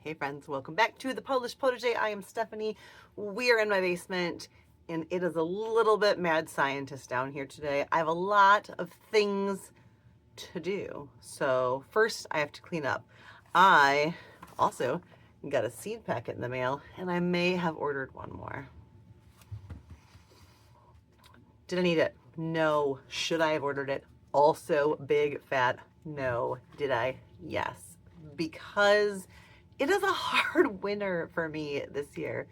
Hey friends, welcome back to the Polish Protege. I am Stephanie. We are in my basement and it is a little bit mad scientist down here today. I have a lot of things to do. So first I have to clean up. I also got a seed packet in the mail and I may have ordered one more. Did I need it? No. Should I have ordered it? Also big fat no. Did I? Yes. Because it is a hard winter for me this year.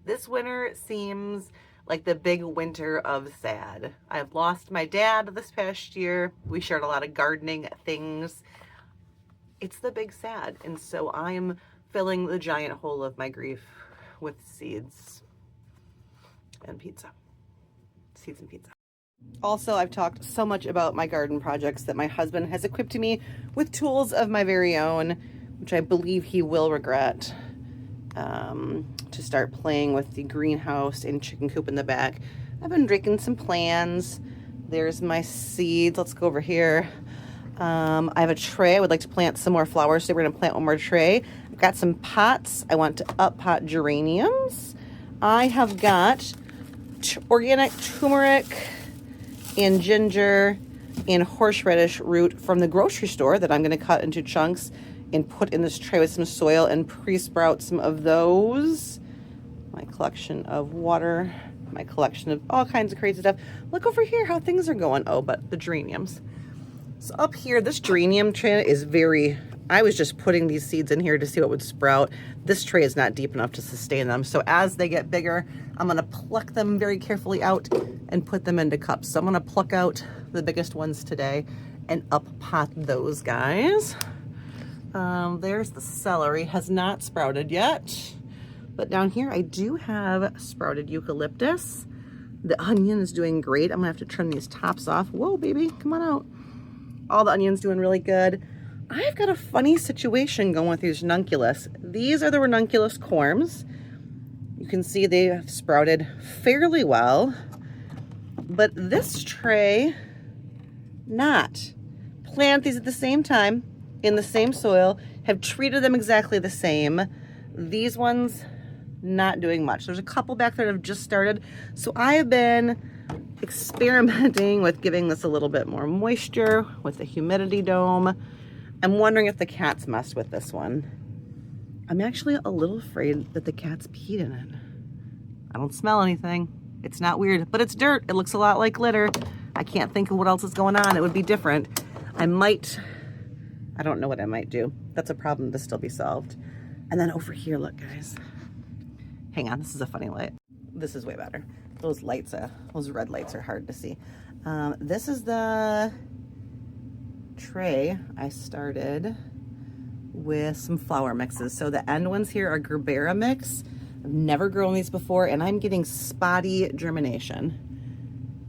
This winter seems like the big winter of sad. I've lost my dad this past year. We shared a lot of gardening things. It's the big sad. And so I'm filling the giant hole of my grief with seeds and pizza. Seeds and pizza. Also, I've talked so much about my garden projects that my husband has equipped me with tools of my very own, which I believe he will regret, to start playing with the greenhouse and chicken coop in the back. I've been drinking some plans. There's my seeds. Let's go over here. I have a tray. I would like to plant some more flowers, so we're going to plant one more tray. I've got some pots. I want to up pot geraniums. I have got organic turmeric and ginger and horseradish root from the grocery store that I'm going to cut into chunks and put in this tray with some soil and pre-sprout some of those. My collection of water, my collection of all kinds of crazy stuff. Look over here how things are going. Oh, but the geraniums. So up here, this geranium tray is I was just putting these seeds in here to see what would sprout. This tray is not deep enough to sustain them. So as they get bigger, I'm gonna pluck them very carefully out and put them into cups. So I'm gonna pluck out the biggest ones today and up pot those guys. There's the celery, has not sprouted yet. But down here I do have sprouted eucalyptus. The onion is doing great. I'm gonna have to trim these tops off. Whoa, baby, come on out. All the onions doing really good. I've got a funny situation going with these ranunculus. These are the ranunculus corms. You can see they have sprouted fairly well, but this tray, not. Plant these at the same time in the same soil, have treated them exactly the same. These ones, not doing much. There's a couple back there that have just started. So I have been experimenting with giving this a little bit more moisture with the humidity dome. I'm wondering if the cats messed with this one. I'm actually a little afraid that the cats peed in it. I don't smell anything. It's not weird, but it's dirt. It looks a lot like litter. I can't think of what else is going on. It would be different. I don't know what I might do. That's a problem to still be solved. And then over here, look guys. Hang on, this is a funny light. This is way better. Those lights, those red lights are hard to see. This is the tray I started with some flower mixes. So the end ones here are Gerbera mix. I've never grown these before and I'm getting spotty germination.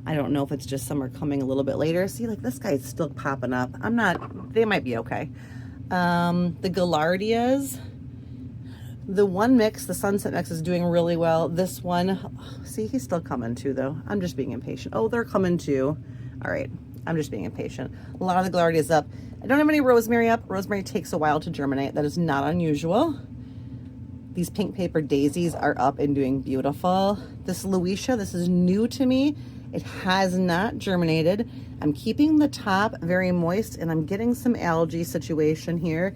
I don't know if it's just some are coming a little bit later. See, like this guy's still popping up. They might be okay. The Gaillardias, the one mix, the Sunset mix is doing really well. This one, see, he's still coming too though. I'm just being impatient. Oh, they're coming too. All right. I'm just being impatient. A lot of the Gaillardias up. I don't have any rosemary up. Rosemary takes a while to germinate. That is not unusual. These pink paper daisies are up and doing beautiful. This Luisha, this is new to me. It has not germinated. I'm keeping the top very moist and I'm getting some algae situation here.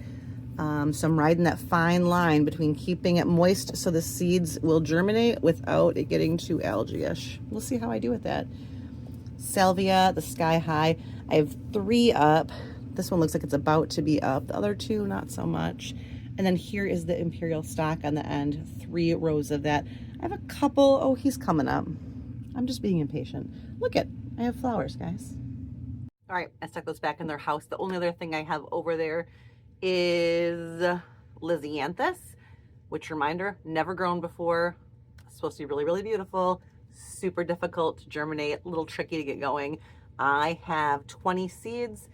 So I'm riding that fine line between keeping it moist so the seeds will germinate without it getting too algae-ish. We'll see how I do with that. Salvia, the Sky High. I have 3 up. This one looks like it's about to be up. The other 2, not so much. And then here is the Imperial Stock on the end. 3 rows of that. I have a couple. Oh, he's coming up. I'm just being impatient. Look I have flowers, guys. All right, I stuck those back in their house. The only other thing I have over there is Lisianthus, which, reminder, never grown before. It's supposed to be really, really beautiful. Super difficult to germinate, a little tricky to get going. I have 20 seeds.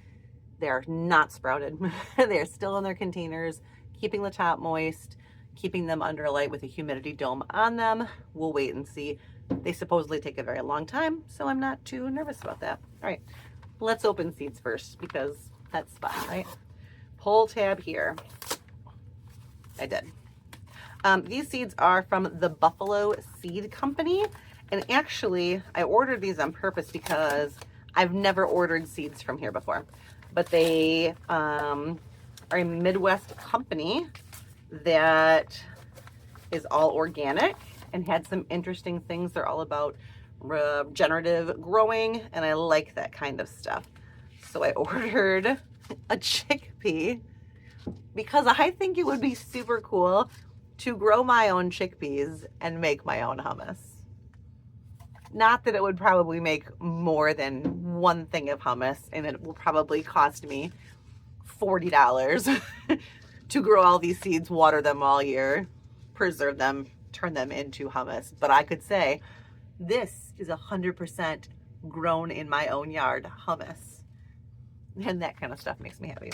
They're not sprouted. They're still in their containers, keeping the top moist, keeping them under a light with a humidity dome on them. We'll wait and see. They supposedly take a very long time, so I'm not too nervous about that. All right, let's open seeds first because that's fun, right? Pull tab here. I did. These seeds are from the Buffalo Seed Company. And actually, I ordered these on purpose because I've never ordered seeds from here before. But they are a Midwest company that is all organic and had some interesting things. They're all about regenerative growing, and I like that kind of stuff. So I ordered a chickpea because I think it would be super cool to grow my own chickpeas and make my own hummus. Not that it would probably make more than one thing of hummus, and it will probably cost me $40 to grow all these seeds, water them all year, preserve them, turn them into hummus. But I could say, this is 100% grown in my own yard hummus. And that kind of stuff makes me happy.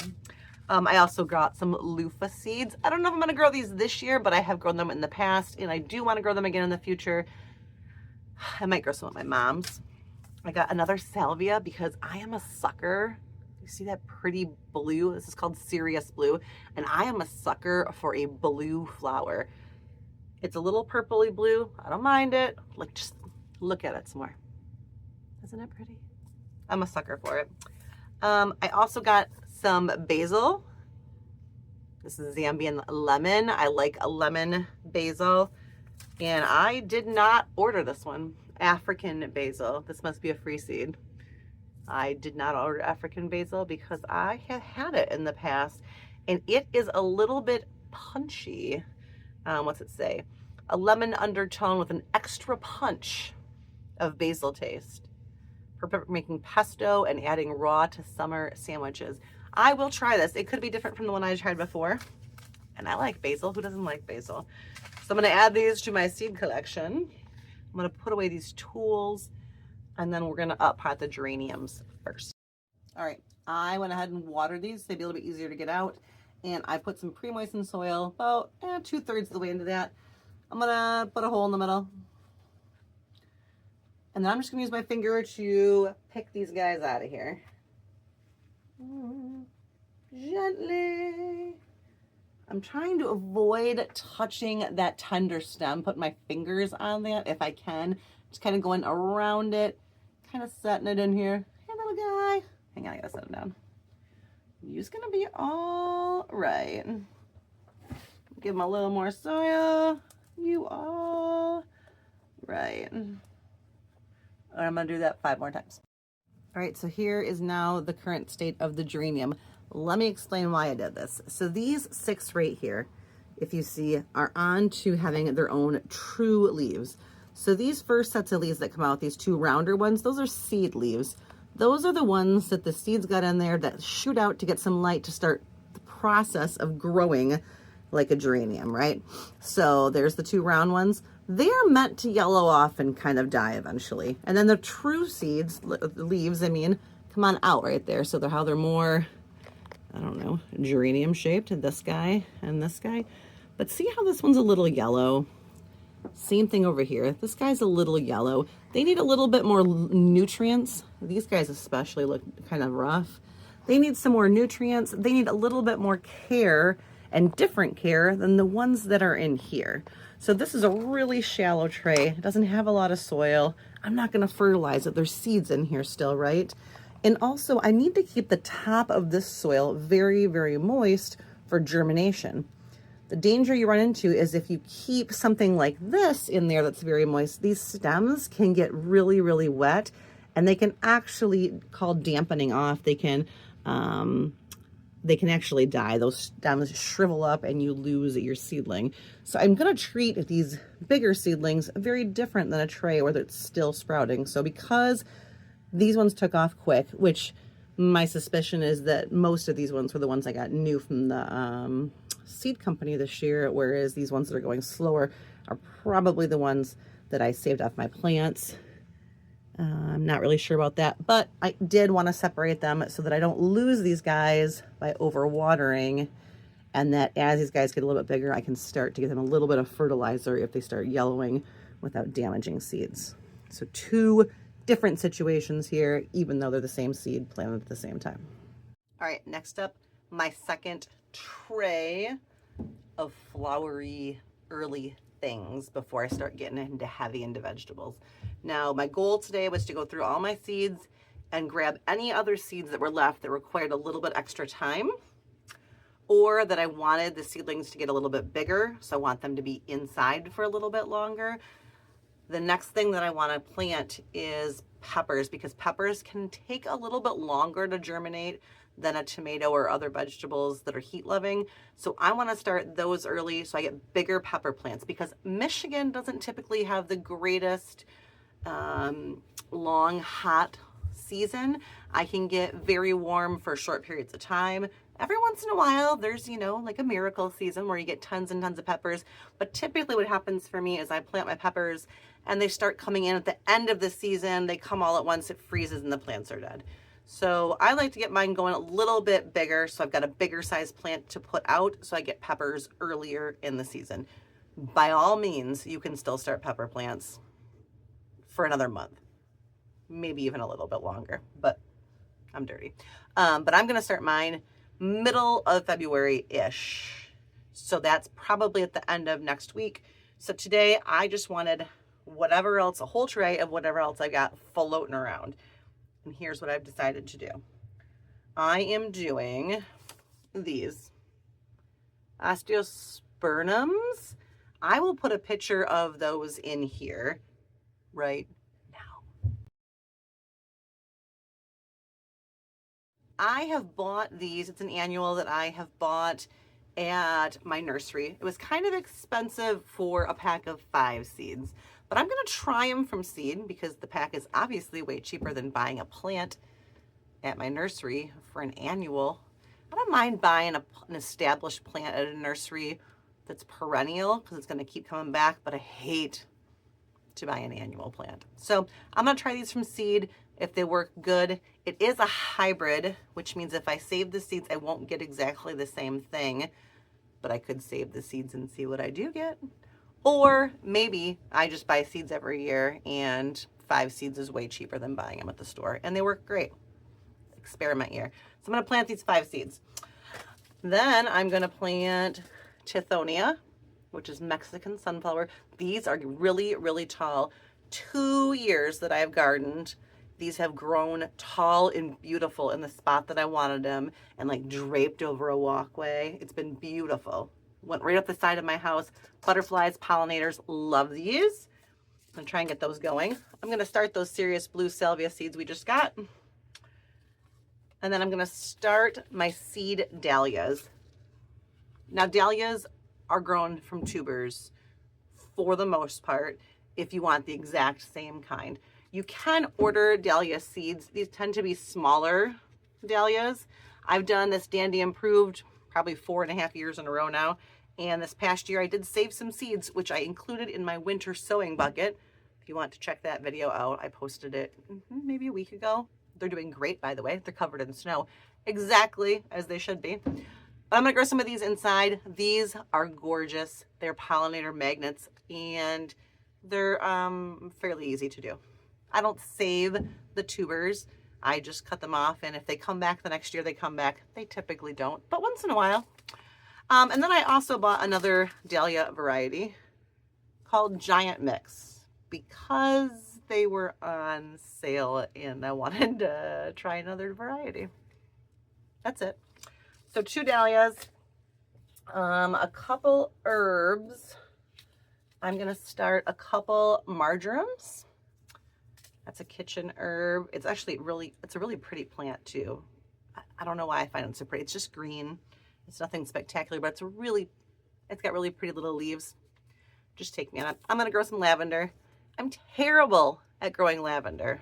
I also got some loofah seeds. I don't know if I'm going to grow these this year, but I have grown them in the past, and I do want to grow them again in the future. I might grow some at my mom's. I got another salvia because I am a sucker. You see that pretty blue? This is called Sirius Blue, and I am a sucker for a blue flower. It's a little purpley blue. I don't mind it. Like, just look at it some more. Isn't it pretty? I'm a sucker for it. I also got some basil. This is Zambian lemon. I like a lemon basil. And I did not order this one. African basil. This must be a free seed. I did not order African basil because I have had it in the past. And it is a little bit punchy. What's it say? A lemon undertone with an extra punch of basil taste. For making pesto and adding raw to summer sandwiches. I will try this. It could be different from the one I tried before. And I like basil. Who doesn't like basil? So I'm going to add these to my seed collection. I'm going to put away these tools, and then we're going to up-pot the geraniums first. All right, I went ahead and watered these so they'd be a little bit easier to get out. And I put some pre-moistened soil about 2/3 of the way into that. I'm going to put a hole in the middle. And then I'm just going to use my finger to pick these guys out of here. Gently. I'm trying to avoid touching that tender stem. Put my fingers on that if I can. Just kind of going around it. Kind of setting it in here. Hey, little guy. Hang on, I gotta set him down. You's gonna be all right. Give him a little more soil. You all right. I'm going to do that 5 more times. All right, so here is now the current state of the geranium. Let me explain why I did this. So these 6 right here, if you see, are on to having their own true leaves. So these first sets of leaves that come out, these 2 rounder ones, those are seed leaves. Those are the ones that the seeds got in there that shoot out to get some light to start the process of growing like a geranium, right? So there's the 2 round ones. They are meant to yellow off and kind of die eventually. And then the true seeds, leaves, I mean, come on out right there. So they're how they're more, I don't know, geranium shaped, this guy and this guy. But see how this one's a little yellow? Same thing over here. This guy's a little yellow. They need a little bit more nutrients. These guys especially look kind of rough. They need some more nutrients. They need a little bit more care and different care than the ones that are in here. So this is a really shallow tray. It doesn't have a lot of soil. I'm not gonna fertilize it. There's seeds in here still, right? And also I need to keep the top of this soil very, very moist for germination. The danger you run into is if you keep something like this in there that's very moist, these stems can get really, really wet, and they can actually call dampening off. They can actually die. Those stems shrivel up and you lose your seedling. So I'm going to treat these bigger seedlings very different than a tray where it's still sprouting. So because these ones took off quick, which my suspicion is that most of these ones were the ones I got new from the seed company this year, whereas these ones that are going slower are probably the ones that I saved off my plants. I'm not really sure about that, but I did want to separate them so that I don't lose these guys by overwatering, and that as these guys get a little bit bigger, I can start to give them a little bit of fertilizer if they start yellowing without damaging seeds. So 2 different situations here, even though they're the same seed planted at the same time. All right, next up, my second tray of flowery early things before I start getting into vegetables. Now, my goal today was to go through all my seeds and grab any other seeds that were left that required a little bit extra time, or that I wanted the seedlings to get a little bit bigger, so I want them to be inside for a little bit longer. The next thing that I want to plant is peppers, because peppers can take a little bit longer to germinate than a tomato or other vegetables that are heat loving. So I want to start those early so I get bigger pepper plants, because Michigan doesn't typically have the greatest long hot season. I can get very warm for short periods of time. Every once in a while, there's, like a miracle season where you get tons and tons of peppers. But typically what happens for me is I plant my peppers and they start coming in at the end of the season. They come all at once, it freezes and the plants are dead. So I like to get mine going a little bit bigger. So I've got a bigger size plant to put out so I get peppers earlier in the season. By all means, you can still start pepper plants for another month, maybe even a little bit longer, but I'm dirty. But I'm going to start mine middle of February-ish. So that's probably at the end of next week. So today I just wanted whatever else, a whole tray of whatever else I got floating around. And here's what I've decided to do. I am doing these osteospermums. I will put a picture of those in here right now. I have bought these. It's an annual that I have bought at my nursery. It was kind of expensive for a pack of 5 seeds, but I'm going to try them from seed because the pack is obviously way cheaper than buying a plant at my nursery for an annual. I don't mind buying an established plant at a nursery that's perennial because it's going to keep coming back, but I hate to buy an annual plant. So I'm going to try these from seed. If they work good, it is a hybrid, which means if I save the seeds, I won't get exactly the same thing, but I could save the seeds and see what I do get. Or maybe I just buy seeds every year and 5 seeds is way cheaper than buying them at the store and they work great. Experiment year. So I'm going to plant these 5 seeds. Then I'm going to plant Tithonia, which is Mexican sunflower. These are really, really tall. 2 years that I've gardened, these have grown tall and beautiful in the spot that I wanted them and like draped over a walkway. It's been beautiful. Went right up the side of my house. Butterflies, pollinators, love these. I'm gonna try and get those going. I'm gonna start those Serious Blue Salvia seeds we just got. And then I'm gonna start my seed dahlias. Now dahlias are grown from tubers for the most part if you want the exact same kind. You can order dahlia seeds. These tend to be smaller dahlias. I've done this Dandy Improved probably 4.5 years in a row now. And this past year I did save some seeds, which I included in my winter sowing bucket. If you want to check that video out, I posted it maybe a week ago. They're doing great, by the way. They're covered in snow, exactly as they should be. But I'm gonna grow some of these inside. These are gorgeous. They're pollinator magnets and they're fairly easy to do. I don't save the tubers. I just cut them off, and if they come back the next year, they come back. They typically don't, but once in a while. And then I also bought another dahlia variety called Giant Mix because they were on sale and I wanted to try another variety. That's it. So 2 dahlias, a couple herbs. I'm gonna start a couple marjorams. That's a kitchen herb. It's actually it's a really pretty plant too. I don't know why I find it so pretty. It's just green. It's nothing spectacular, but it's got really pretty little leaves. Just take me on it. I'm gonna grow some lavender. I'm terrible at growing lavender.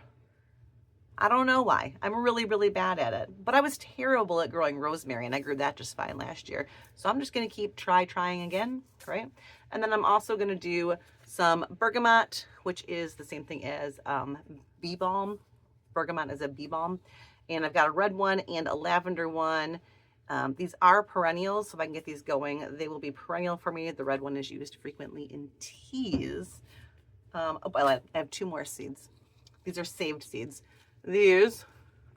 I don't know why. I'm really, really bad at it. But I was terrible at growing rosemary and I grew that just fine last year. So I'm just gonna keep trying again, right? And then I'm also gonna do some bergamot, which is the same thing as bee balm. Bergamot is a bee balm. And I've got a red one and a lavender one. These are perennials, so if I can get these going, they will be perennial for me. The red one is used frequently in teas. I have 2 more seeds. These are saved seeds. These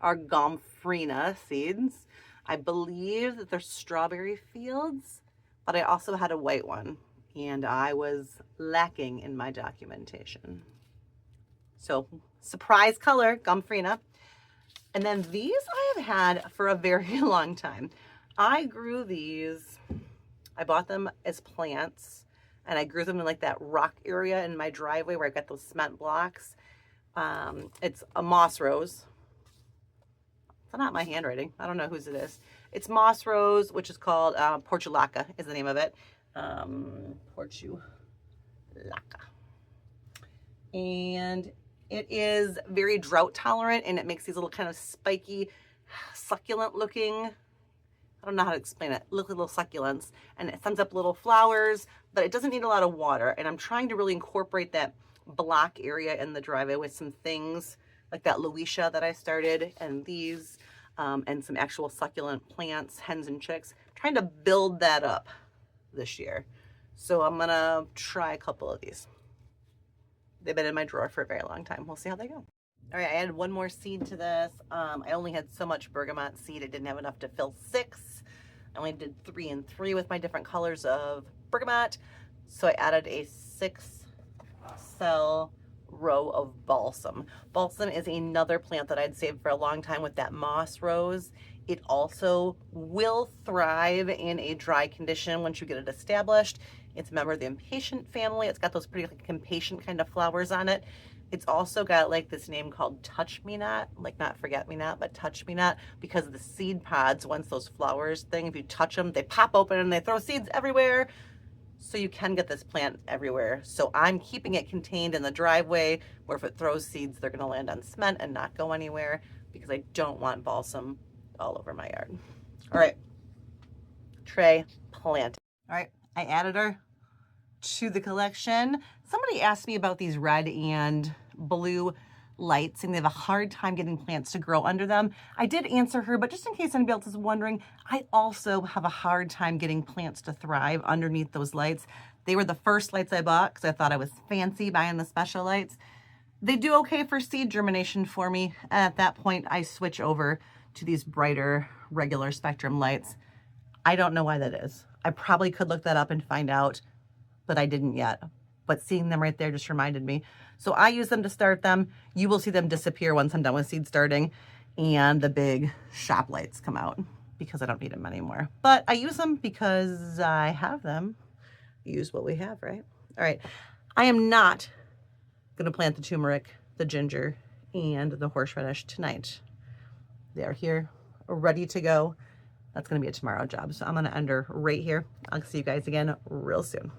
are Gomphrena seeds. I believe that they're strawberry fields, but I also had a white one, and I was lacking in my documentation. So surprise color, Gomphrena. And then these I have had for a very long time. I grew these, I bought them as plants, and I grew them in like that rock area in my driveway where I got those cement blocks. It's a moss rose. It's not my handwriting. I don't know whose it is. It's moss rose, which is called Portulaca is the name of it. Portulaca. And it is very drought tolerant, and it makes these little kind of spiky, succulent looking, I don't know how to explain it, little succulents, and it sends up little flowers, but it doesn't need a lot of water. And I'm trying to really incorporate that block area in the driveway with some things like that Luisha that I started, and these, and some actual succulent plants, hens and chicks. I'm trying to build that up this year. So I'm gonna try a couple of these. They've been in my drawer for a very long time. We'll see how they go. All right, I added one more seed to this. I only had so much bergamot seed. I didn't have enough to fill 6. I only did 3 and 3 with my different colors of bergamot. So I added a 6-cell row of balsam. Balsam is another plant that I'd saved for a long time with that moss rose. It also will thrive in a dry condition once you get it established. It's a member of the impatient family. It's got those pretty like impatient kind of flowers on it. It's also got like this name called Touch Me Not, like not Forget Me Not, but Touch Me Not, because of the seed pods. Once those flowers thing, if you touch them, they pop open and they throw seeds everywhere. So you can get this plant everywhere. So I'm keeping it contained in the driveway, where if it throws seeds, they're gonna land on cement and not go anywhere, because I don't want balsam all over my yard. All right, tray planted. All right, I added her to the collection. Somebody asked me about these red and blue lights, and they have a hard time getting plants to grow under them. I did answer her, but just in case anybody else is wondering, I also have a hard time getting plants to thrive underneath those lights. They were the first lights I bought because I thought I was fancy buying the special lights. They do okay for seed germination for me. And at that point, I switch over to these brighter regular spectrum lights. I don't know why that is. I probably could look that up and find out, but I didn't yet. But seeing them right there just reminded me. So I use them to start them. You will see them disappear once I'm done with seed starting, and the big shop lights come out because I don't need them anymore. But I use them because I have them. Use what we have, right? All right. I am not going to plant the turmeric, the ginger, and the horseradish tonight. They are here, ready to go. That's going to be a tomorrow job. So I'm going to end her right here. I'll see you guys again real soon.